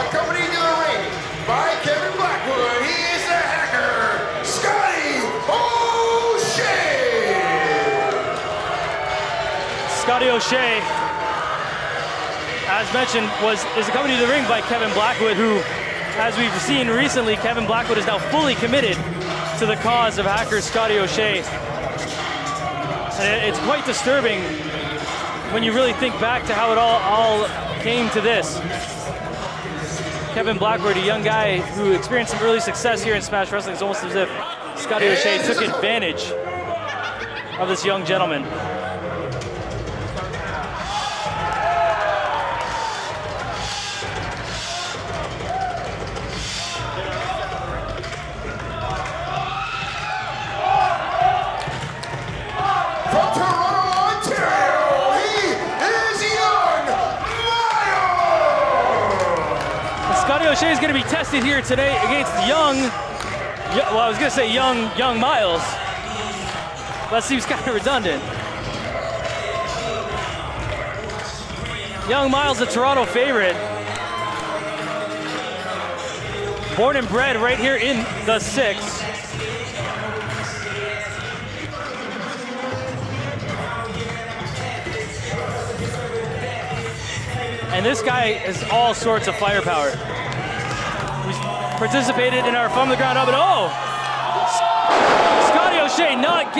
accompanied to the ring by Kevin Blackwood, he is the hacker, Scotty OShea. Scotty OShea, as mentioned, is accompanied to the ring by Kevin Blackwood, who, as we've seen recently, Kevin Blackwood is now fully committed to the cause of hacker Scotty OShea. And it's quite disturbing when you really think back to how it all came to this. Kevin Blackwood, a young guy who experienced some early success here in Smash Wrestling. It's almost as if Scotty OShea took advantage of this young gentleman. Scotty OShea is going to be tested here today against young Myles. That seems kind of redundant. Young Myles, a Toronto favorite. Born and bred right here in the 6. And this guy has all sorts of firepower. He's participated in our from the ground up, and Scotty OShea not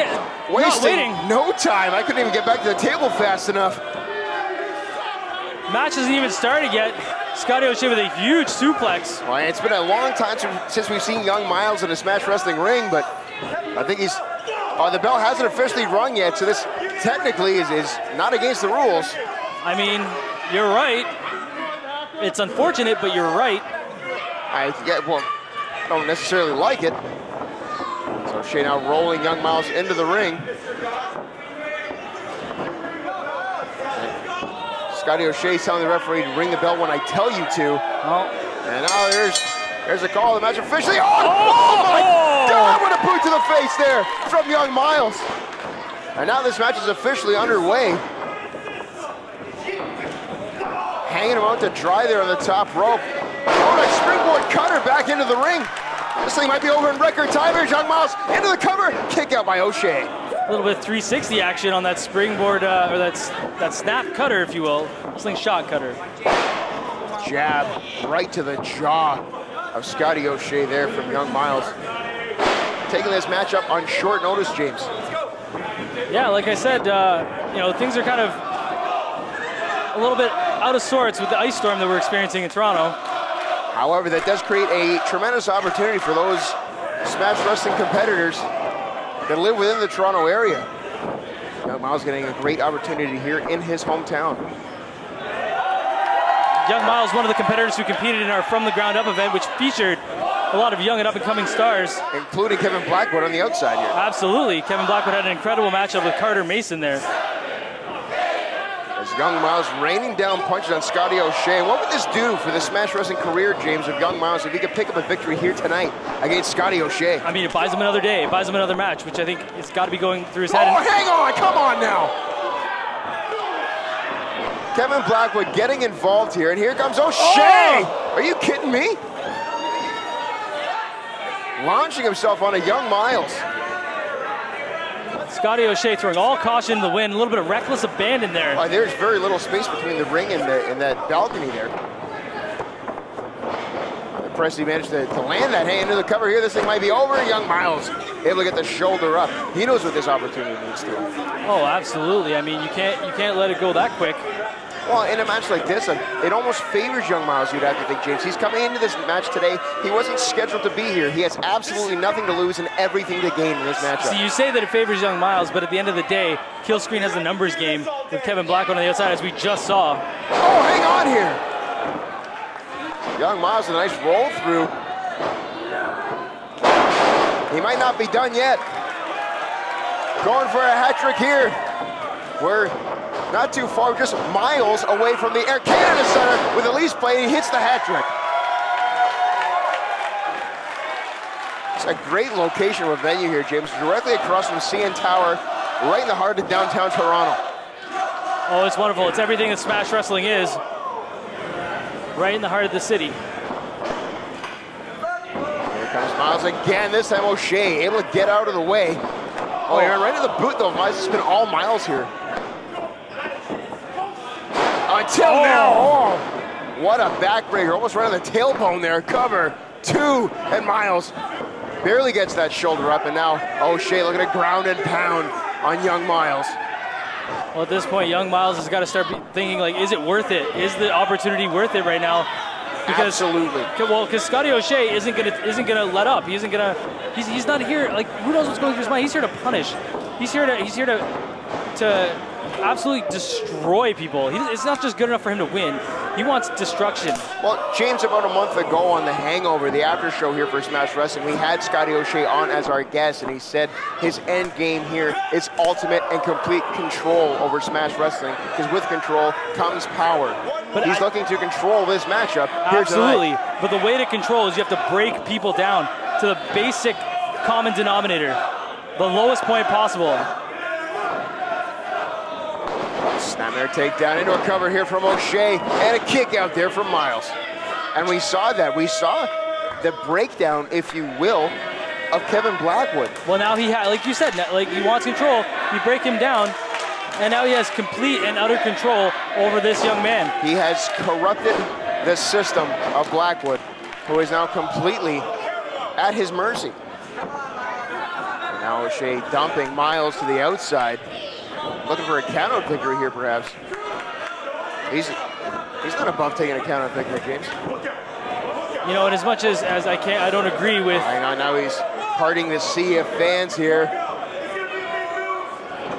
waiting. No time. I couldn't even get back to the table fast enough. Match hasn't even started yet. Scotty OShea with a huge suplex. Well, it's been a long time since we've seen young Myles in a Smash Wrestling ring, but I think he's, the bell hasn't officially rung yet, so this technically is not against the rules. I mean, you're right. It's unfortunate, but you're right. I don't necessarily like it. So Shea now rolling young Myles into the ring. And Scotty OShea telling the referee to ring the bell when I tell you to. Oh. And now there's a call. The match officially. Oh my God! What a boot to the face there from young Myles. And now this match is officially underway. Hanging him out to dry there on the top rope. Oh, that springboard cutter back into the ring. This thing might be over in record time. Here's young Myles into the cover. Kick out by OShea. A little bit of 360 action on that springboard, or that snap cutter, if you will. Slingshot cutter. Jab right to the jaw of Scotty OShea there from young Myles. Taking this matchup on short notice, James. Yeah, like I said, things are kind of a little bit out of sorts with the ice storm that we're experiencing in Toronto. However, that does create a tremendous opportunity for those Smash Wrestling competitors that live within the Toronto area. Young Myles getting a great opportunity here in his hometown. Young Myles, one of the competitors who competed in our From the Ground Up event, which featured a lot of young and up-and-coming stars. Including Kevin Blackwood on the outside here. Absolutely. Kevin Blackwood had an incredible matchup with Carter Mason there. As young Myles raining down punches on Scotty OShea. What would this do for the Smash Wrestling career, James, of young Myles if he could pick up a victory here tonight against Scotty OShea? I mean, it buys him another day. It buys him another match, which I think it's got to be going through his head. Oh, hang on. Come on now. Kevin Blackwood getting involved here, and here comes OShea. Oh! Are you kidding me? Launching himself on a young Myles. Scotty OShea throwing all caution to the wind, a little bit of reckless abandon there. There's very little space between the ring and that balcony there. Presley managed to land that hand into the cover here. This thing might be over. Young Myles able to get the shoulder up. He knows what this opportunity means to him. Oh, absolutely. I mean, you can't let it go that quick. Well, in a match like this, it almost favors young Myles, you'd have to think, James. He's coming into this match today. He wasn't scheduled to be here. He has absolutely nothing to lose and everything to gain in this matchup. See, you say that it favors young Myles, but at the end of the day, Killscreen has a numbers game with Kevin Blackwood on the outside, as we just saw. Oh, hang on here. Young Myles with a nice roll through. He might not be done yet. Going for a hat trick here. We're not too far, just miles away from the Air Canada Center with Elise play. He hits the hat trick. It's a great location of a venue here, James. Directly across from CN Tower, right in the heart of downtown Toronto. Oh, it's wonderful. It's everything that Smash Wrestling is. Right in the heart of the city. Comes Myles again, this time OShea able to get out of the way. Oh, he ran right into the boot though. Myles has been all Myles here. Until now, oh, what a backbreaker. Almost right on the tailbone there. Cover, 2, and Myles barely gets that shoulder up, and now OShea looking to ground and pound on young Myles. Well, at this point, young Myles has got to start thinking, like, is it worth it? Is the opportunity worth it right now? Because, absolutely. Well, because Scotty OShea isn't gonna let up. He's not here. Like, who knows what's going through his mind? He's here to punish. He's here to absolutely destroy people. It's not just good enough for him to win. He wants destruction. Well, James, about a month ago on The Hangover, the after show here for Smash Wrestling, we had Scotty OShea on as our guest, and he said his end game here is ultimate and complete control over Smash Wrestling, because with control comes power. But he's looking to control this matchup here absolutely tonight. But the way to control is you have to break people down to the basic common denominator, the lowest point possible. Snapmare takedown into a cover here from OShea, and a kick out there from Myles. And we saw that. We saw the breakdown, if you will, of Kevin Blackwood. Well, now he like you said, like he wants control. You break him down, and now he has complete and utter control over this young man. He has corrupted the system of Blackwood, who is now completely at his mercy. And now OShea dumping Myles to the outside. Looking for a count-out victory here, perhaps. He's not above taking a count-out victory, James. You know, and as much as I don't agree with. Hang on, now he's parting the sea of fans here.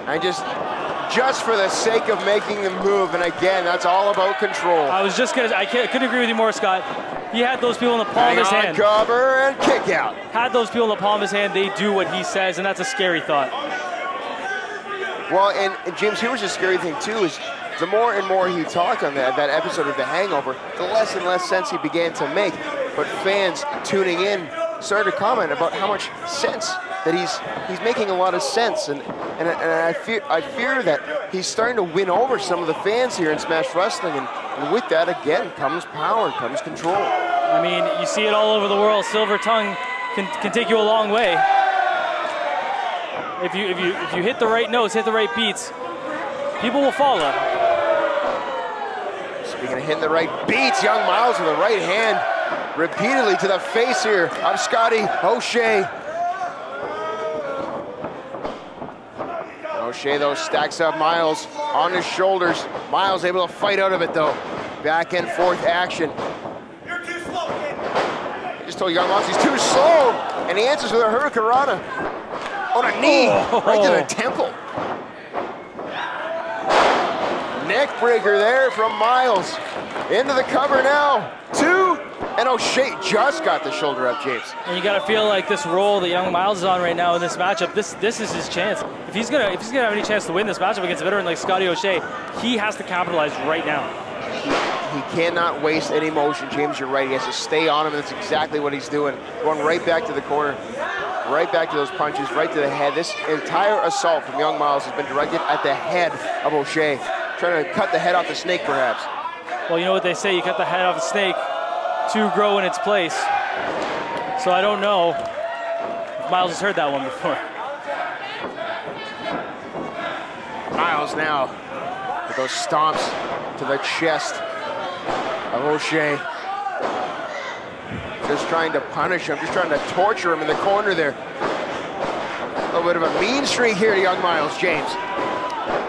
And just for the sake of making the move, and again, that's all about control. I couldn't agree with you more, Scott. He had those people in the palm of his hand. Cover and kick out. Had those people in the palm of his hand, they do what he says, and that's a scary thought. Well, and James, here was a scary thing too, is the more and more he talked on that episode of The Hangover, the less and less sense he began to make. But fans tuning in started to comment about how much sense that he's making a lot of sense, and I fear that he's starting to win over some of the fans here in Smash Wrestling, and with that again comes power, comes control. I mean, you see it all over the world. Silver tongue can take you a long way. If you hit the right notes, hit the right beats, people will follow. Speaking of hitting the right beats, young Myles with the right hand repeatedly to the face here of Scotty OShea. OShea, though, stacks up Myles on his shoulders. Myles able to fight out of it, though. Back and forth action. I just told young Myles he's too slow, and he answers with a hurricanrana. On a knee, right to the temple. Neck breaker there from Myles. Into the cover now. 2, and OShea just got the shoulder up, James. And you got to feel like this role that young Myles is on right now in this matchup, this is his chance. If he's gonna have any chance to win this matchup against a veteran like Scotty OShea, he has to capitalize right now. He cannot waste any motion, James. You're right. He has to stay on him, and that's exactly what he's doing. Going right back to the corner. Right back to those punches, right to the head. This entire assault from young Myles has been directed at the head of OShea. Trying to cut the head off the snake, perhaps. Well, you know what they say, you cut the head off a snake to grow in its place. So I don't know if Myles has heard that one before. Myles now with those stomps to the chest of OShea. Just trying to punish him, just trying to torture him in the corner there. A little bit of a mean streak here to young Myles, James.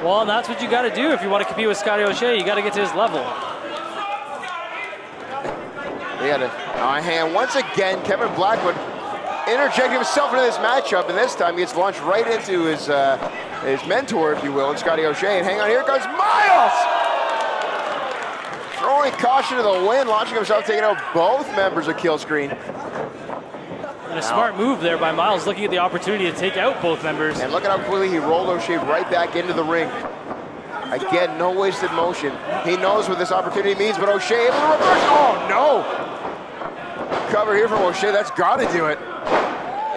Well, and that's what you got to do if you want to compete with Scotty OShea. You got to get to his level. They got to hang on. Once again, Kevin Blackwood interjecting himself into this matchup, and this time he gets launched right into his mentor, if you will, and Scotty OShea. And hang on, here comes Myles! Throwing caution to the wind, launching himself, taking out both members of Kill Screen. And a smart move there by Myles, looking at the opportunity to take out both members. And look at how quickly he rolled OShea right back into the ring. Again, no wasted motion. He knows what this opportunity means, but OShea able to reverse. Oh, no! Cover here from OShea, that's got to do it.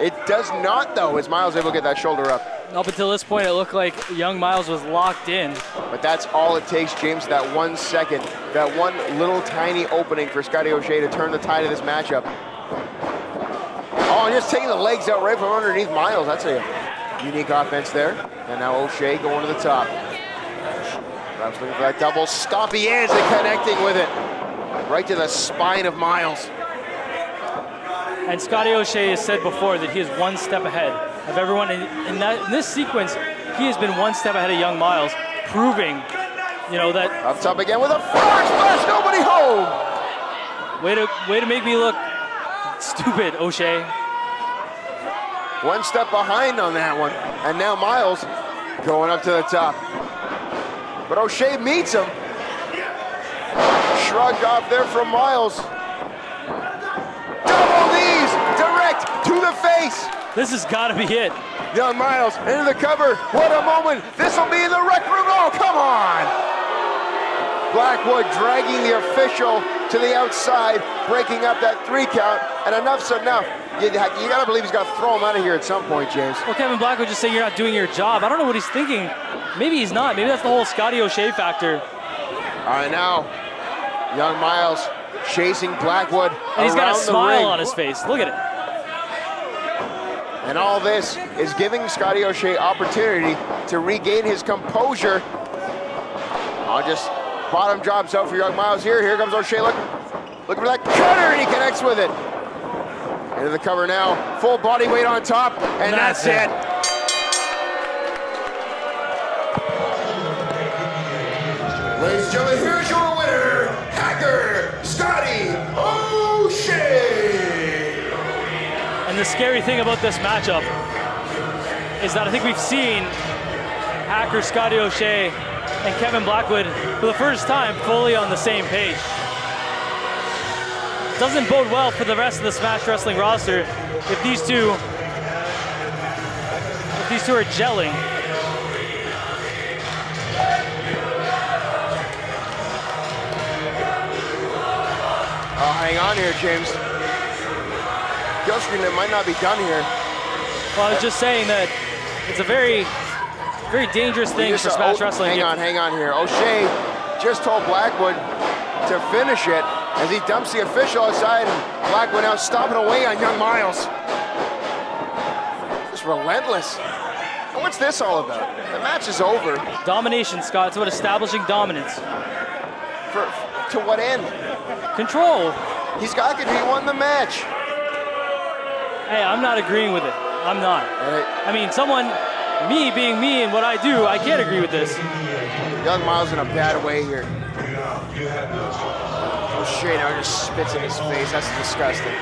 It does not, though, as Myles able to get that shoulder up. Up until this point, it looked like young Myles was locked in. But that's all it takes, James, that 1 second, that one little tiny opening for Scotty OShea to turn the tide of this matchup. Oh, just taking the legs out right from underneath Myles. That's a unique offense there. And now OShea going to the top. Perhaps looking for that double stompy ends and connecting with it. Right to the spine of Myles. And Scotty OShea has said before that he is one step ahead of everyone. In this sequence, he has been one step ahead of young Myles, proving, you know, that... Up top again with a frog splash, nobody home! Way to make me look stupid, OShea. One step behind on that one. And now Myles going up to the top. But OShea meets him. Shrugged off there from Myles. Double knees, direct to the face. This has got to be it. Young Myles into the cover. What a moment. This will be in the rec room. Oh, come on. Blackwood dragging the official to the outside, breaking up that 3 count, and enough's enough. You got to believe he's got to throw him out of here at some point, James. Well, Kevin Blackwood just saying you're not doing your job. I don't know what he's thinking. Maybe he's not. Maybe that's the whole Scotty OShea factor. All right, now, young Myles chasing Blackwood and he's got a smile ring. on his face. Look at it. And all this is giving Scotty OShea opportunity to regain his composure. Just bottom drops out for young Myles here. Here comes OShea looking for that cutter, and he connects with it. Into the cover now, full body weight on top, and that's it. Ladies and gentlemen, here's your winner, Hacker Scotty OShea. And the scary thing about this matchup is that I think we've seen Hacker Scotty OShea and Kevin Blackwood for the first time fully on the same page. Doesn't bode well for the rest of the Smash Wrestling roster if these two are gelling. Oh, hang on here, James. Kill screen, it might not be done here. Well, I was just saying that it's a very dangerous thing for Smash Wrestling. Hang on here. OShea just told Blackwood to finish it as he dumps the official outside, and Blackwood now stomping away on young Myles. Just relentless. What's this all about? The match is over. Domination, Scott. It's about establishing dominance. To what end? Control. He won the match. Hey, I'm not agreeing with it. I'm not. I mean, me being me and what I do, I can't agree with this. Young Myles in a bad way here. OShea now just spits in his face. That's disgusting.